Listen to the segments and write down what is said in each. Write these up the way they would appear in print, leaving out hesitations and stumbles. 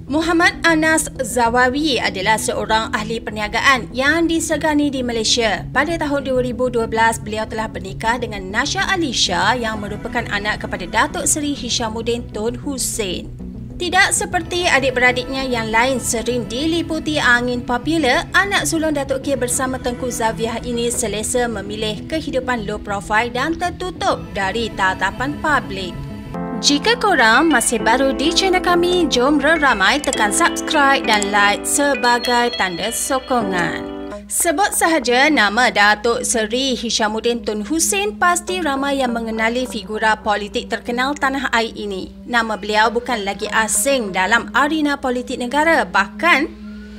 Muhammad Anas Zawawi adalah seorang ahli perniagaan yang disegani di Malaysia. Pada tahun 2012, beliau telah bernikah dengan Nasha Alisha yang merupakan anak kepada Datuk Seri Hishamuddin Tun Hussein. Tidak seperti adik-beradiknya yang lain sering diliputi angin popular, anak sulung Datuk K bersama Tengku Zaviah ini selesa memilih kehidupan low profile dan tertutup dari tatapan publik. Jika korang masih baru di channel kami, jom ramai tekan subscribe dan like sebagai tanda sokongan. Sebut sahaja nama Datuk Seri Hishamuddin Tun Hussein, pasti ramai yang mengenali figura politik terkenal tanah air ini. Nama beliau bukan lagi asing dalam arena politik negara, bahkan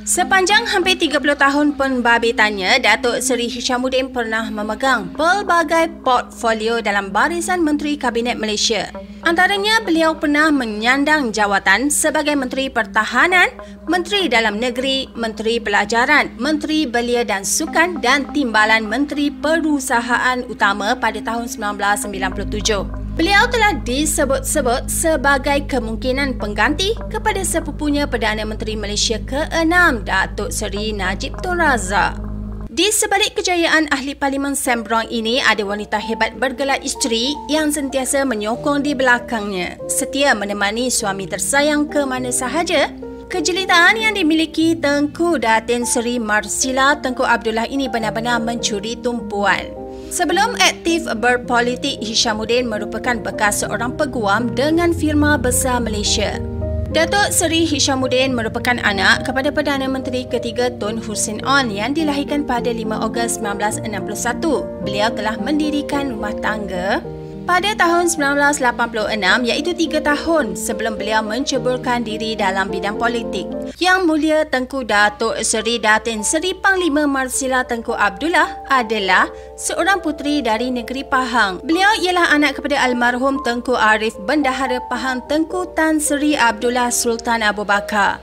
sepanjang hampir 30 tahun pembabitannya, Datuk Seri Hishamuddin pernah memegang pelbagai portfolio dalam barisan Menteri Kabinet Malaysia. Antaranya, beliau pernah menyandang jawatan sebagai Menteri Pertahanan, Menteri Dalam Negeri, Menteri Pelajaran, Menteri Belia dan Sukan dan Timbalan Menteri Perusahaan Utama pada tahun 1997. Beliau telah disebut-sebut sebagai kemungkinan pengganti kepada sepupunya Perdana Menteri Malaysia ke-6, Datuk Seri Najib Tun Razak. Di sebalik kejayaan ahli Parlimen Sembrong ini, ada wanita hebat bergelar isteri yang sentiasa menyokong di belakangnya, setia menemani suami tersayang ke mana sahaja. Kejelitaan yang dimiliki Tengku Datin Seri Marsila Tengku Abdullah ini benar-benar mencuri tumpuan. Sebelum aktif berpolitik, Hishamuddin merupakan bekas seorang peguam dengan firma besar Malaysia. Datuk Seri Hishamuddin merupakan anak kepada Perdana Menteri ketiga Tun Hussein Onn yang dilahirkan pada 5 Ogos 1961. Beliau telah mendirikan rumah tangga pada tahun 1986, iaitu 3 tahun sebelum beliau menceburkan diri dalam bidang politik. Yang Mulia Tengku Datuk Seri Datin Seri Panglima Marsila Tengku Abdullah adalah seorang puteri dari negeri Pahang. Beliau ialah anak kepada almarhum Tengku Arif Bendahara Pahang Tengku Tan Seri Abdullah Sultan Abu Bakar.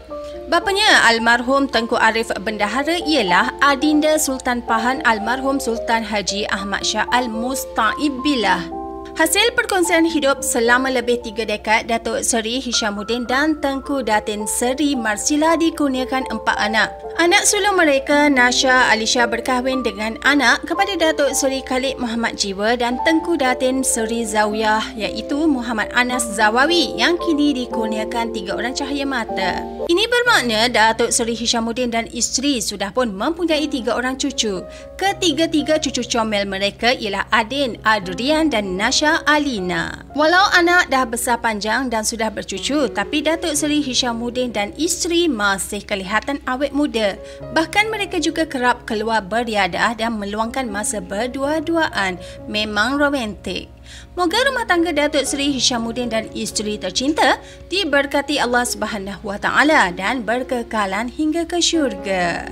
Bapanya almarhum Tengku Arif Bendahara ialah adinda Sultan Pahang almarhum Sultan Haji Ahmad Shah Al-Musta'ib Billah. Hasil perkongsian hidup selama lebih 3 dekad, Datuk Seri Hishamuddin dan Tengku Datin Seri Marsila dikurniakan 4 anak. Anak sulung mereka, Nasha Alisha, berkahwin dengan anak kepada Datuk Seri Khalid Muhammad Jiwa dan Tengku Datin Seri Zawiah, iaitu Muhammad Anas Zawawi yang kini dikurniakan 3 orang cahaya mata. Ini bermakna Datuk Seri Hishamuddin dan isteri sudah pun mempunyai 3 orang cucu. Ketiga-tiga cucu comel mereka ialah Adin, Adrian dan Nasha Alina. Walau anak dah besar panjang dan sudah bercucu, tapi Datuk Seri Hishamuddin dan isteri masih kelihatan awet muda. Bahkan mereka juga kerap keluar beriadah dan meluangkan masa berdua-duaan. Memang romantik. Moga rumah tangga Datuk Seri Hishamuddin dan isteri tercinta diberkati Allah Subhanahu Wa Taala dan berkekalan hingga ke syurga.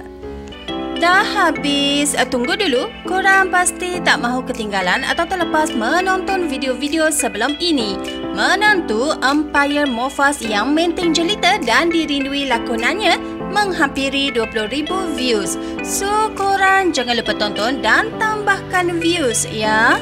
Dah habis? Tunggu dulu, korang pasti tak mahu ketinggalan atau terlepas menonton video-video sebelum ini. Menantu Empire Mofas yang menteng jelita dan dirindui lakonannya menghampiri 20,000 views. So, korang jangan lupa tonton dan tambahkan views ya.